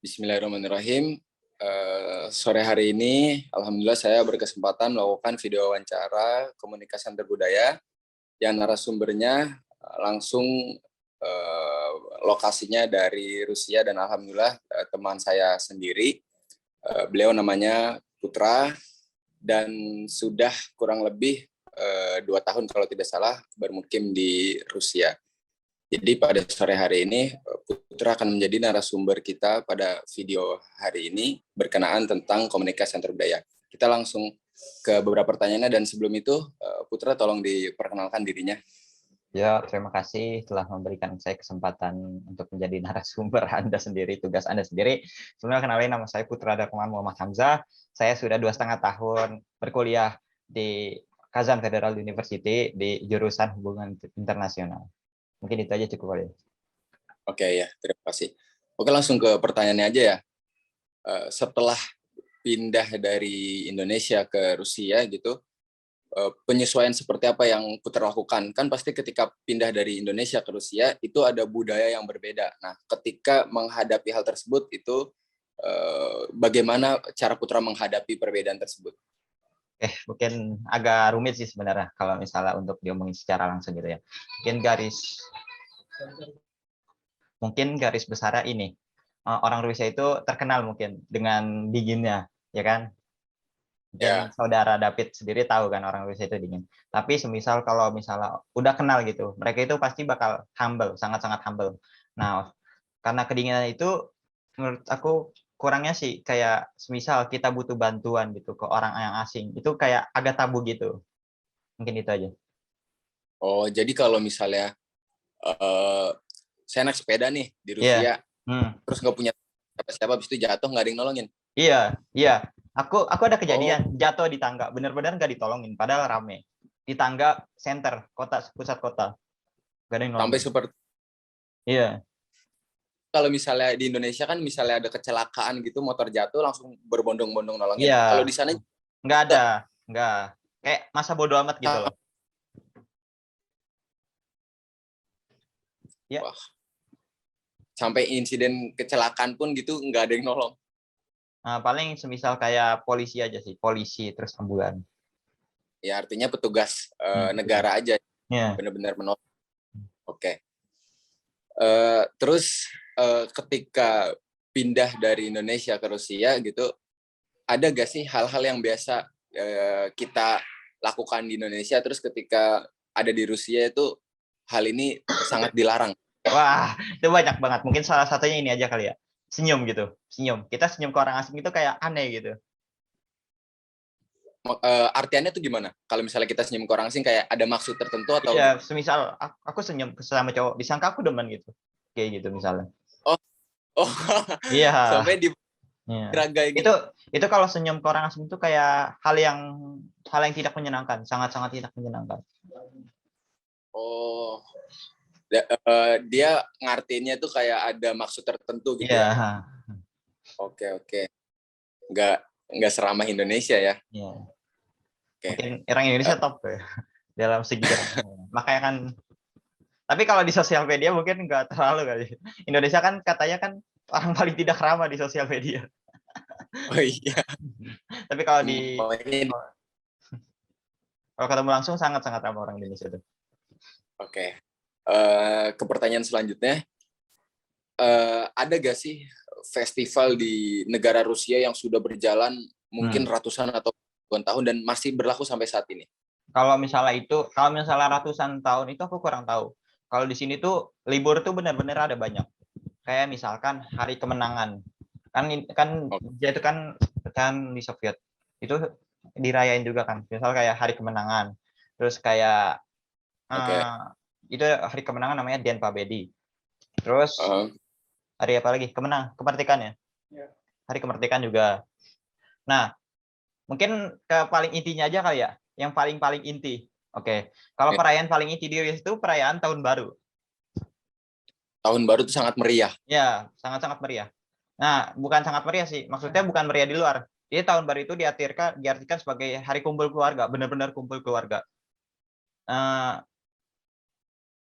Bismillahirrahmanirrahim. Sore hari ini, alhamdulillah saya berkesempatan melakukan video wawancara komunikasi antar budaya yang narasumbernya langsung lokasinya dari Rusia dan alhamdulillah teman saya sendiri. Beliau namanya Putra dan sudah kurang lebih 2 tahun kalau tidak salah bermukim di Rusia. Jadi pada sore hari ini Putra akan menjadi narasumber kita pada video hari ini berkenaan tentang komunikasi antar budaya. Kita langsung ke beberapa pertanyaannya dan sebelum itu Putra tolong diperkenalkan dirinya. Ya, terima kasih telah memberikan saya kesempatan untuk menjadi narasumber Anda sendiri, tugas Anda sendiri. Sebelumnya kenalin, nama saya Putra Darmawan Muhammad Hamzah. Saya sudah 2,5 tahun berkuliah di Kazan Federal University di jurusan Hubungan Internasional. Mungkin itu aja cukup kali. Oke ya, terima kasih. Oke, langsung ke pertanyaannya aja ya. Setelah pindah dari Indonesia ke Rusia gitu, penyesuaian seperti apa yang Putra lakukan? Kan pasti ketika pindah dari Indonesia ke Rusia itu ada budaya yang berbeda. Nah, ketika menghadapi hal tersebut itu bagaimana cara Putra menghadapi perbedaan tersebut? Mungkin agak rumit sih sebenarnya kalau misalnya untuk diomongin secara langsung gitu ya. Mungkin garis besarnya ini, orang Rusia itu terkenal mungkin dengan dinginnya, ya kan? Mungkin saudara David sendiri tahu kan orang Rusia itu dingin. Tapi semisal kalau misalnya udah kenal gitu, mereka itu pasti bakal humble, sangat-sangat humble. Nah, karena kedinginan itu menurut aku kurangnya sih kayak semisal kita butuh bantuan gitu ke orang yang asing, itu kayak agak tabu gitu. Mungkin itu aja. Oh, jadi kalau misalnya saya naik sepeda nih di Iya. Rusia, terus nggak punya siapa-siapa, habis itu jatuh nggak ada yang nolongin. Iya, iya. Aku ada Oh, kejadian jatuh di tangga, benar-benar nggak ditolongin, padahal rame. Di tangga center kota, pusat kota, nggak ada yang sampai nolongin. seperti Iya, kalau misalnya di Indonesia kan misalnya ada kecelakaan gitu, motor jatuh langsung berbondong-bondong nolongin. Kalau iya, di sana nggak ada, nggak. Kayak masa bodo amat gitu loh. Ya, wah, sampai insiden kecelakaan pun gitu nggak ada yang nolong. nah, paling semisal kayak polisi aja sih, polisi terus ambulan. Ya artinya petugas Betul. negara aja Ya. benar-benar menolong. Oke. Terus ketika pindah dari Indonesia ke Rusia gitu, ada gak sih hal-hal yang biasa kita lakukan di Indonesia, terus ketika ada di Rusia itu hal ini sangat dilarang? Wah, itu banyak banget. Mungkin salah satunya ini aja kali ya. Senyum gitu, senyum. Kita senyum ke orang asing itu kayak aneh gitu. Artiannya tuh gimana? Kalau misalnya kita senyum ke orang asing kayak ada maksud tertentu atau Iya, gimana? semisal aku senyum ke sama cowok, disangka aku demen gitu. Kayak gitu misalnya. Oh, oh, Iya, sampai iya. diragai Itu gitu. itu kalau senyum ke orang asing itu kayak hal yang tidak menyenangkan, sangat-sangat tidak menyenangkan. Oh, dia ngartiinnya tuh kayak ada maksud tertentu gitu Iya, ya. Oke, oke. Nggak nggak seramah Indonesia ya. iya. Oke. Mungkin orang Indonesia top ya dalam segi keramaian. Makanya kan, tapi kalau di sosial media mungkin nggak terlalu kali. Indonesia kan katanya kan orang paling tidak ramah di sosial media. Oh iya. Tapi kalau di Pokoknya kalau ketemu langsung sangat-sangat ramah orang Indonesia itu. oke. Ke pertanyaan selanjutnya, ada gak sih festival di negara Rusia yang sudah berjalan mungkin Hmm. ratusan atau puluhan tahun dan masih berlaku sampai saat ini? Kalau misalnya ratusan tahun itu aku kurang tahu. Kalau di sini tuh libur tuh benar-benar ada banyak. Kayak misalkan Hari Kemenangan. Kan Oke. dia itu kan di Soviet. Itu dirayain juga kan. Misal kayak Hari Kemenangan. Terus kayak Oke. eh, itu Hari Kemenangan namanya Den Pabedi. Terus hari apa lagi? Kemerdekaan ya. Hari Kemerdekaan juga. Nah, mungkin ke paling intinya aja kali ya, yang paling inti. Oke, kalau perayaan paling inti di Riau itu perayaan Tahun Baru. Tahun baru itu sangat meriah. Ya, sangat-sangat meriah. Nah, bukan sangat meriah sih, maksudnya bukan meriah di luar. Jadi Tahun Baru itu diartikan sebagai hari kumpul keluarga, benar-benar kumpul keluarga. Eh,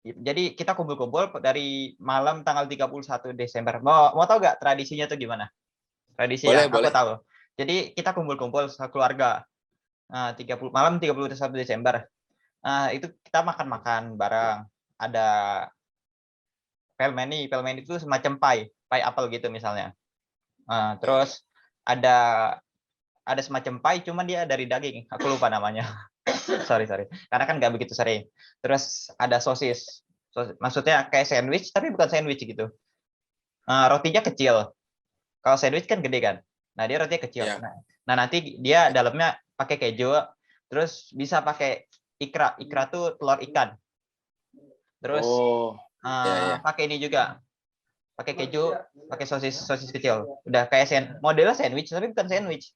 Jadi kita kumpul-kumpul dari malam tanggal 31 Desember. Mau tahu nggak tradisinya tuh gimana? Tradisi Boleh, yang aku boleh. tahu. Jadi kita kumpul-kumpul sekeluarga. 31 Desember. Itu kita makan-makan bareng. Ada pelmeni. Pelmeni itu semacam pie apel gitu misalnya. Terus ada semacam pie, cuma dia dari daging. Aku lupa namanya. sorry. Karena kan nggak begitu sering. Terus ada sosis. Maksudnya kayak sandwich, tapi bukan sandwich gitu. Rotinya kecil. Kalau sandwich kan gede kan. Nah, dia rotinya kecil. Ya. Nah, nanti dia dalamnya pakai keju, terus bisa pakai ikra. Ikra tuh telur ikan. Terus Oh, ya. pakai ini juga. Pakai keju, pakai sosis kecil. Udah kayak modelnya sandwich, tapi bukan sandwich.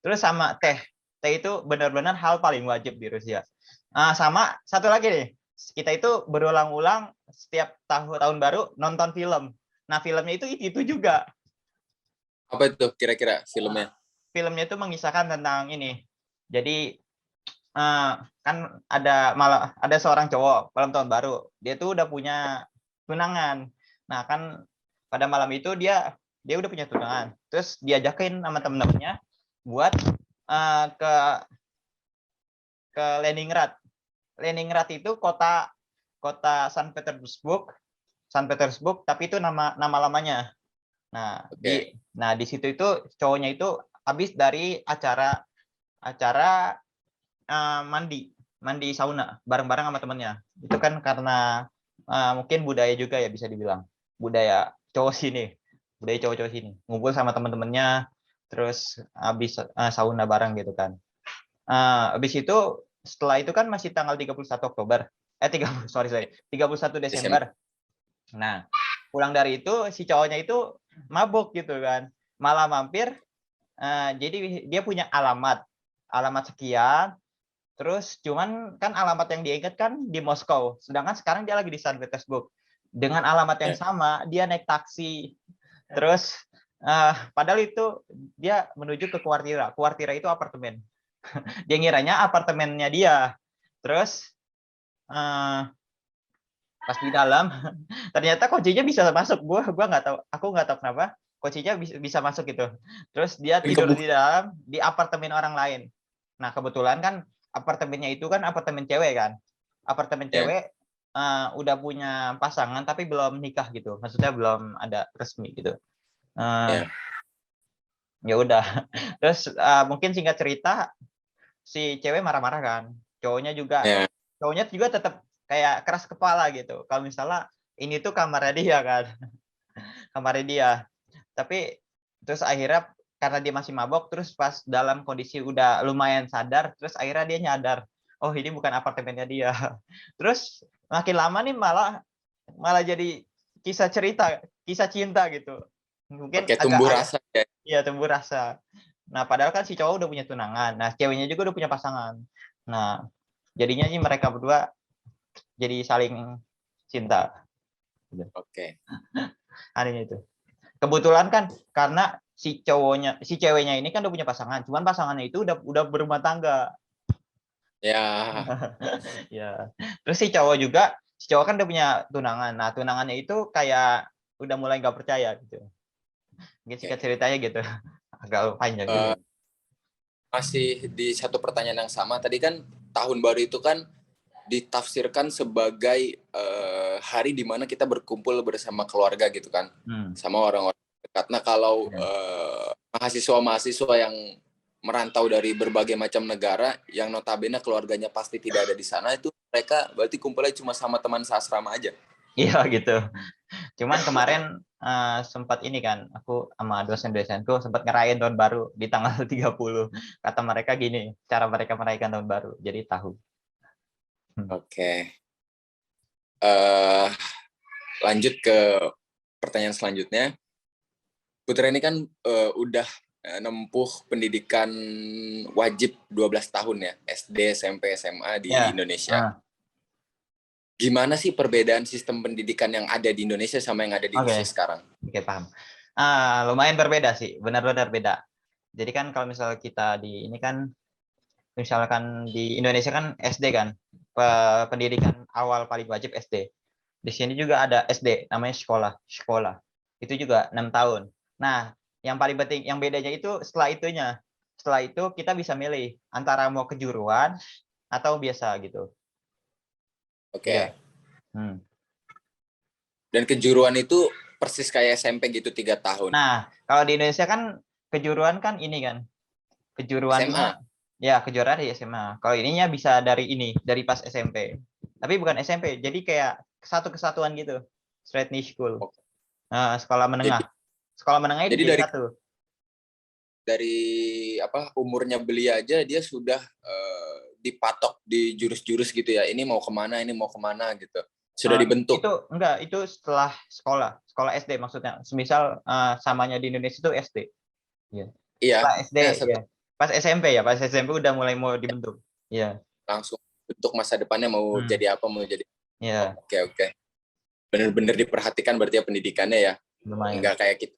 Terus sama teh. Teh itu benar-benar hal paling wajib di Rusia. Sama satu lagi nih. Kita itu berulang-ulang setiap tahun baru nonton film. Nah, filmnya itu juga. Apa itu kira-kira filmnya? Filmnya itu mengisahkan tentang ini. Jadi kan ada seorang cowok malam tahun baru. Dia tuh udah punya tunangan. Nah, kan pada malam itu dia udah punya tunangan. Terus diajakin sama temen-temennya buat ke Leningrad. Leningrad itu kota San Petersburg, tapi itu nama lamanya. Nah, di situ itu cowoknya itu habis dari acara mandi sauna bareng-bareng sama temennya. Itu kan karena mungkin budaya juga ya, bisa dibilang budaya cowok sini, budaya cowok-cowok sini ngumpul sama temen-temennya, terus habis sauna bareng gitu kan. Habis itu setelah itu kan masih tanggal 31 Oktober. 31 Desember. Nah, pulang dari itu si cowoknya itu mabuk gitu kan. Malah mampir, jadi dia punya alamat sekian. Terus cuman kan alamat yang dia ingat kan di Moskow, sedangkan sekarang dia lagi di Saint Petersburg. Dengan alamat yang sama, dia naik taksi. Terus padahal itu dia menuju ke Kuartira. Kuartira itu apartemen. Dia ngiranya apartemennya dia. Terus pas di dalam, ternyata kuncinya bisa masuk. Gua nggak tahu, aku nggak tahu kenapa kuncinya bisa masuk gitu. Terus dia tidur di dalam di apartemen orang lain. Nah, kebetulan kan apartemennya itu kan apartemen cewek kan. Apartemen cewek udah punya pasangan tapi belum nikah gitu. Maksudnya belum ada resmi gitu. Ya udah. Terus mungkin singkat cerita si cewek marah-marah kan. Cowoknya juga tetap kayak keras kepala gitu. Kalau misalnya ini tuh kamarnya dia kan. Kamarnya dia. Tapi terus akhirnya karena dia masih mabok, terus pas dalam kondisi udah lumayan sadar, terus akhirnya dia nyadar, oh ini bukan apartemennya dia. Terus makin lama nih malah jadi kisah cinta gitu. Mungkin Tumbuh rasa ya. Iya, tumbuh rasa. Nah, padahal kan si cowok udah punya tunangan. Nah, ceweknya juga udah punya pasangan. Nah, jadinya sih mereka berdua jadi saling cinta. Oke. Anehnya itu. Kebetulan kan karena si ceweknya ini kan udah punya pasangan, cuman pasangannya itu udah berumah tangga. Ya. Ya. Terus si cowok kan udah punya tunangan. Nah, tunangannya itu kayak udah mulai nggak percaya gitu. Mungkin singkat ceritanya gitu. Agak panjang juga. Masih di satu pertanyaan yang sama. Tadi kan tahun baru itu kan ditafsirkan sebagai hari di mana kita berkumpul bersama keluarga gitu kan, sama orang-orang dekat. Nah, kalau mahasiswa-mahasiswa yang merantau dari berbagai macam negara yang notabene keluarganya pasti tidak ada di sana, itu mereka berarti kumpulnya cuma sama teman seasrama aja. Iya gitu. Cuman kemarin sempat ini kan, aku sama dosen-dosenku sempat ngerayain tahun baru di tanggal 30. Kata mereka gini, cara mereka merayakan tahun baru. Jadi tahu. Oke. Lanjut ke pertanyaan selanjutnya. Putra ini kan udah nempuh pendidikan wajib 12 tahun ya, SD, SMP, SMA di Indonesia. Gimana sih perbedaan sistem pendidikan yang ada di Indonesia sama yang ada di Rusia sekarang? Oke, paham. Lumayan berbeda sih, benar-benar beda. Jadi kan kalau misalnya kita di ini kan, misalkan di Indonesia kan SD kan, pendidikan awal paling wajib SD. Di sini juga ada SD, namanya sekolah. Itu juga 6 tahun. Nah, yang paling penting, yang bedanya itu setelah itunya. Setelah itu kita bisa milih antara mau kejuruan atau biasa gitu. Oke. Iya. Hmm. Dan kejuruan itu persis kayak SMP gitu 3 tahun. Nah, kalau di Indonesia kan kejuruan kan ini kan. SMA. Kejuruannya ya kejuaraan di SMA. Kalau ininya bisa dari pas SMP. Tapi bukan SMP, jadi kayak satu kesatuan gitu. Straight niche school. Oke. Nah, sekolah Jadi menengah. Sekolah menengah jadi di dari D1. umurnya belia aja dia sudah dipatok di jurus-jurus gitu ya. Ini mau kemana gitu. Sudah dibentuk. Itu setelah sekolah SD maksudnya. Semisal samanya di Indonesia itu SD. Iya. Iya. Setelah SD Nah, ya. Pas SMP udah mulai mau dibentuk. Iya. langsung bentuk masa depannya mau jadi apa, mau jadi. Iya. Oke. Benar-benar diperhatikan berarti ya pendidikannya ya. Lumayan. Enggak kayak kita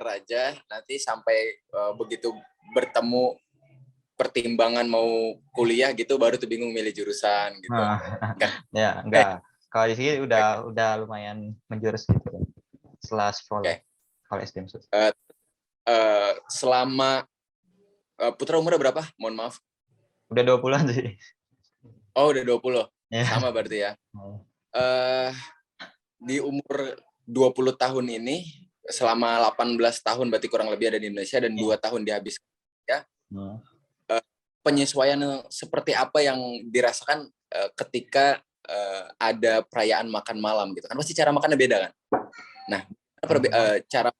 aja nanti sampai begitu bertemu pertimbangan mau kuliah gitu baru tuh bingung milih jurusan gitu. Ya, enggak. Kalau di sini udah lumayan menjurus gitu. Setelah sekolah. Kalau SD maksud. Selama Putra umurnya berapa? Mohon maaf. Udah 20-an sih. Oh, udah 20. Ya. Sama berarti ya. Di umur 20 tahun ini selama 18 tahun berarti kurang lebih ada di Indonesia dan 2 tahun dihabiskan ya. Penyesuaian seperti apa yang dirasakan ketika ada perayaan makan malam gitu kan, pasti cara makannya beda kan. Nah, cara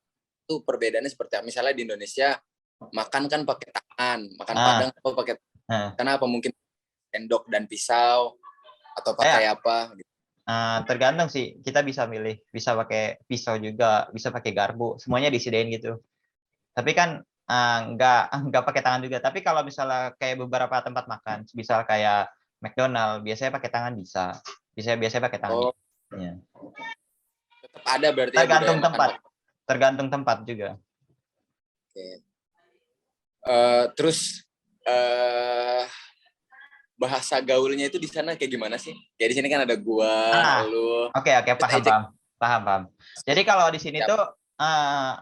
itu perbedaannya seperti apa? Misalnya di Indonesia makan kan pakai tangan, makan Padang apa pakai kenapa mungkin sendok dan pisau atau pakai apa gitu. Tergantung sih, kita bisa milih, bisa pakai pisau juga, bisa pakai garpu, semuanya disediain gitu. Tapi kan nggak pakai tangan juga. Tapi kalau misalnya kayak beberapa tempat makan, misal kayak McDonald, biasanya pakai tangan bisa. Biasanya pakai tangan. Oh. Ya. Tetap ada berarti Tergantung ya tempat. Tergantung tempat juga. Oke. Terus bahasa gaulnya itu di sana kayak gimana sih? Kayak di sini kan ada gua, lu. Oke, paham. Jadi kalau di sini tuh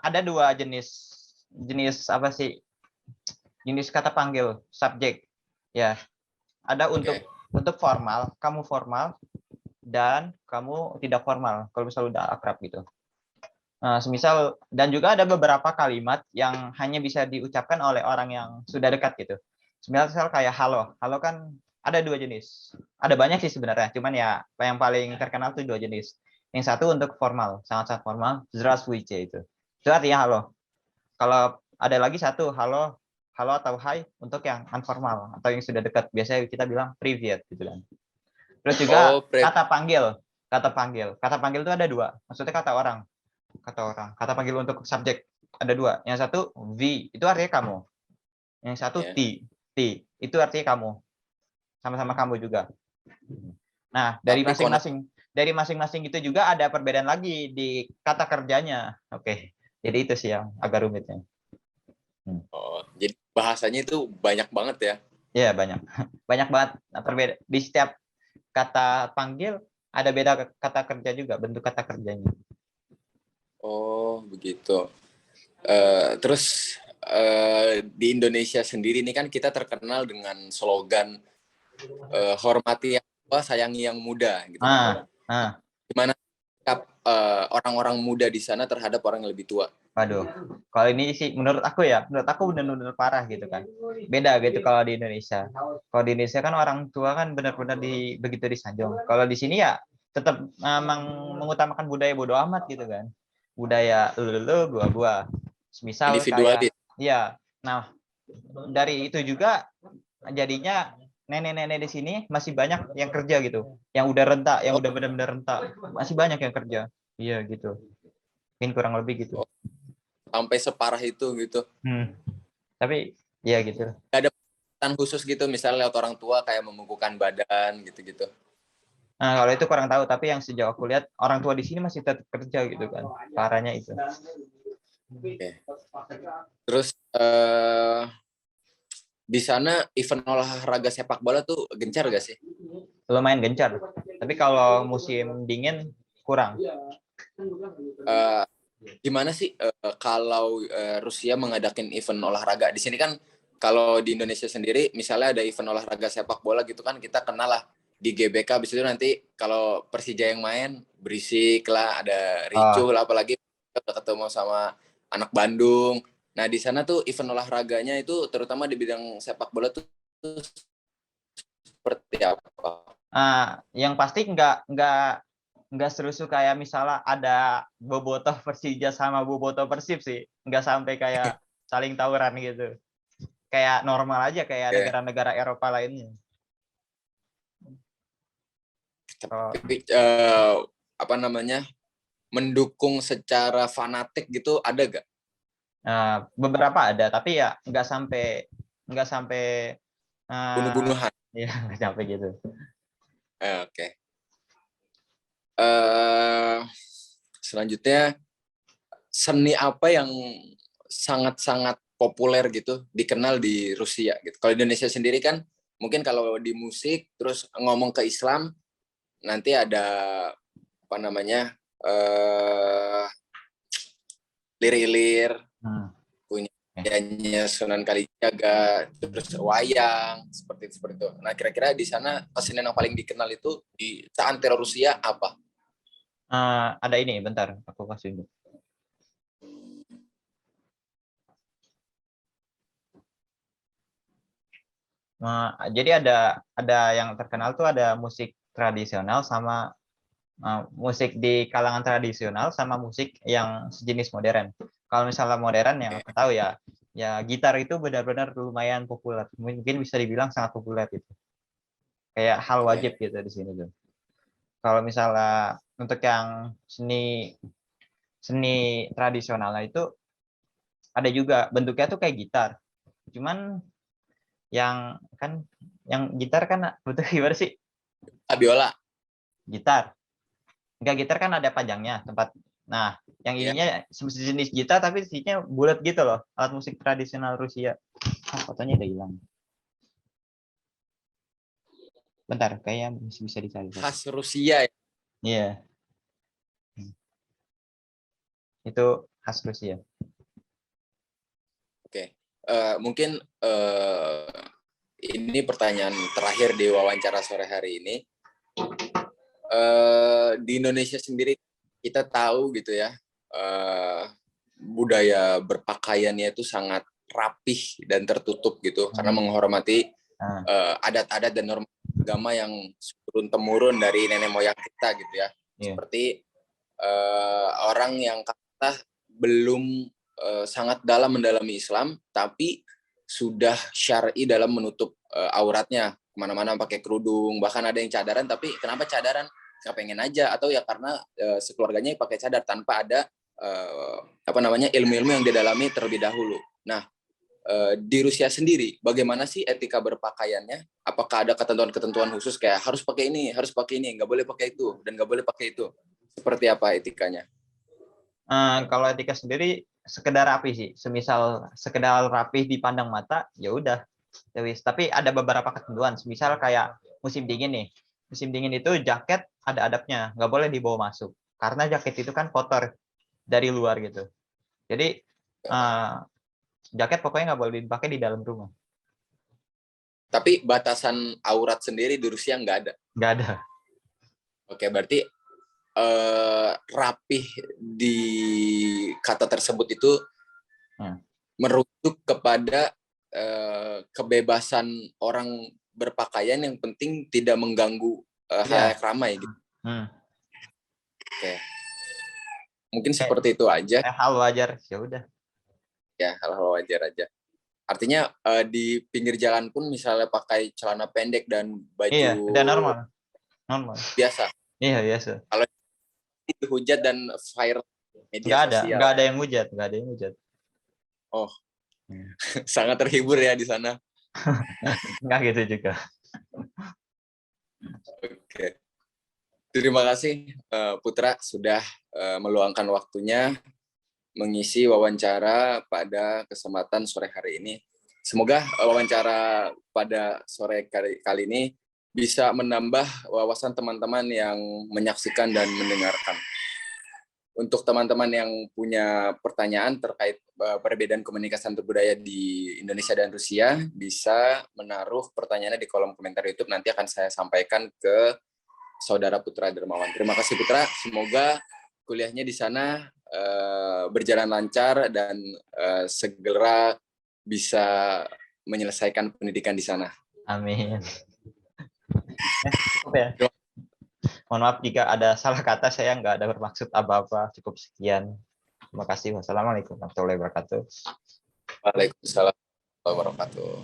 ada 2 jenis apa sih? Jenis kata panggil, subjek. Ya. Ada untuk formal, kamu formal, dan kamu tidak formal. Kalau misalnya udah akrab gitu. Semisal, dan juga ada beberapa kalimat yang hanya bisa diucapkan oleh orang yang sudah dekat gitu. Semisal kayak halo. Halo kan ada 2 jenis. Ada banyak sih sebenarnya, cuman ya yang paling terkenal tuh 2 jenis. Yang satu untuk formal, sangat-sangat formal, здравствуйте itu. Itu artinya halo. Kalau ada lagi satu halo atau hai untuk yang informal atau yang sudah dekat. Biasanya kita bilang привет gitu kan. Terus juga kata panggil. Kata panggil itu ada 2. Maksudnya kata orang. Kata panggil untuk subjek ada 2. Yang satu V itu artinya kamu. Yang satu T itu artinya kamu. Sama-sama kamu juga. Nah, dari masing-masing itu juga ada perbedaan lagi di kata kerjanya. Oke. Jadi itu sih yang agak rumitnya. Oh, jadi bahasanya itu banyak banget ya? Iya, banyak. Banyak banget. Berbeda. Di setiap kata panggil ada beda kata kerja juga, bentuk kata kerjanya. Oh, begitu. Terus di Indonesia sendiri ini kan kita terkenal dengan slogan hormati yang tua, sayangi yang muda gitu. Gimana orang-orang muda di sana terhadap orang yang lebih tua? Waduh, kalau ini sih menurut aku benar-benar parah gitu kan. Beda gitu kalau di Indonesia. Kalau di Indonesia kan orang tua kan benar-benar begitu disanjung. Kalau di sini ya tetap mengutamakan budaya bodo amat gitu kan. Budaya lu gua. Misal individualis. Ya. Nah, dari itu juga jadinya nenek-nenek di sini masih banyak yang kerja gitu. Yang udah renta, yang udah benar-benar renta. Masih banyak yang kerja. Iya gitu. Mungkin kurang lebih gitu. Sampai separah itu gitu. Tapi ya gitu. Gak ada pesan khusus gitu misalnya lewat orang tua kayak membungkukkan badan gitu-gitu. Nah, kalau itu kurang tahu, tapi yang sejauh aku lihat orang tua di sini masih tetap kerja gitu kan. Parahnya itu. Okay. Terus di sana event olahraga sepak bola tuh gencar gak sih? Lumayan gencar. Tapi kalau musim dingin kurang. Eh, Gimana sih kalau Rusia mengadakan event olahraga di sini kan? Kalau di Indonesia sendiri, misalnya ada event olahraga sepak bola gitu kan, kita kenal lah di GBK. Habis itu nanti kalau Persija yang main berisik lah, ada ricuh lah, apalagi kita ketemu sama anak Bandung. Nah di sana tuh event olahraganya itu terutama di bidang sepak bola tuh seperti apa? Yang pasti nggak serusuh kayak misalnya ada bobotoh Persija sama bobotoh Persib sih, nggak sampai kayak saling tawuran gitu. Kayak normal aja kayak Oke. negara-negara Eropa lainnya. Tapi apa namanya, mendukung secara fanatik gitu ada gak? Beberapa ada, tapi ya nggak sampai Bunuh-bunuhan. ya nggak sampai gitu. Oke. Eh, Selanjutnya, seni apa yang sangat-sangat populer gitu, dikenal di Rusia gitu. Kalau di Indonesia sendiri kan, mungkin kalau di musik, terus ngomong ke Islam, nanti ada apa namanya, lirik-lirik, punya Sunan Kalijaga, terus wayang, seperti itu. Nah, kira-kira di sana kesenian yang paling dikenal itu di seantero Rusia apa? Ada ini, bentar, aku kasih ini. Jadi ada yang terkenal tuh ada musik tradisional sama musik di kalangan tradisional sama musik yang sejenis modern. Kalau misalnya modern yang aku tahu ya gitar itu benar-benar lumayan populer. Mungkin bisa dibilang sangat populer gitu. Kayak hal wajib gitu di sini tuh. Kalau misalnya untuk yang seni tradisionalnya itu ada juga bentuknya tuh kayak gitar. Cuman yang gitar kan butuh gimana sih? Biola. Gitar. Enggak, gitar kan ada panjangnya tempat. Nah, yang Ya. ininya sejenis gitar tapi isinya bulat gitu loh. Alat musik tradisional Rusia. Fotonya udah hilang. Bentar, kayaknya bisa dicari. Khas Rusia ya. Iya. Itu khas Rusia. Oke. Mungkin ini pertanyaan terakhir di wawancara sore hari ini. Di Indonesia sendiri kita tahu gitu ya, budaya berpakaiannya itu sangat rapih dan tertutup gitu, karena menghormati adat-adat dan norma agama yang turun temurun dari nenek moyang kita gitu ya. Seperti orang yang kata belum sangat dalam mendalami Islam, tapi sudah syar'i dalam menutup auratnya, kemana-mana pakai kerudung, bahkan ada yang cadaran, tapi kenapa cadaran? Nggak pengen aja, atau ya karena sekeluarganya pakai cadar tanpa ada apa namanya, ilmu-ilmu yang didalami terlebih dahulu. Nah, di Rusia sendiri, bagaimana sih etika berpakaiannya? Apakah ada ketentuan-ketentuan khusus kayak harus pakai ini, nggak boleh pakai itu, dan nggak boleh pakai itu? Seperti apa etikanya? Kalau etika sendiri sekedar rapi sih. Semisal sekedar rapi dipandang mata, ya udah. Tapi ada beberapa ketentuan. Semisal kayak musim dingin nih. Musim dingin itu jaket ada adabnya, nggak boleh dibawa masuk. Karena jaket itu kan kotor dari luar gitu. Jadi jaket pokoknya nggak boleh dipakai di dalam rumah. Tapi batasan aurat sendiri di Rusia nggak ada? Nggak ada. Oke, berarti rapih di kata tersebut itu merujuk kepada kebebasan orang berpakaian yang penting tidak mengganggu halayak ramai gitu. Oke. Mungkin seperti itu aja. Hal wajar, ya udah. Ya, hal-hal wajar aja. Artinya di pinggir jalan pun misalnya pakai celana pendek dan baju udah normal biasa. Iya, biasa. Kalau itu hujat dan viral media sosial. Nggak ada yang hujat. Oh, sangat terhibur ya di sana. Nggak gitu juga. Oke. Terima kasih Putra sudah meluangkan waktunya mengisi wawancara pada kesempatan sore hari ini. semoga wawancara pada sore kali ini bisa menambah wawasan teman-teman yang menyaksikan dan mendengarkan. Untuk teman-teman yang punya pertanyaan terkait perbedaan komunikasi antar budaya di Indonesia dan Rusia, bisa menaruh pertanyaannya di kolom komentar YouTube. Nanti akan saya sampaikan ke Saudara Putra Dermawan. Terima kasih Putra. Semoga kuliahnya di sana berjalan lancar dan segera bisa menyelesaikan pendidikan di sana. Amin. Cukup ya. Mohon maaf jika ada salah kata, saya nggak ada bermaksud apa-apa. Cukup sekian. Terima kasih. Wassalamualaikum warahmatullahi wabarakatuh. Waalaikumsalam warahmatullahi wabarakatuh.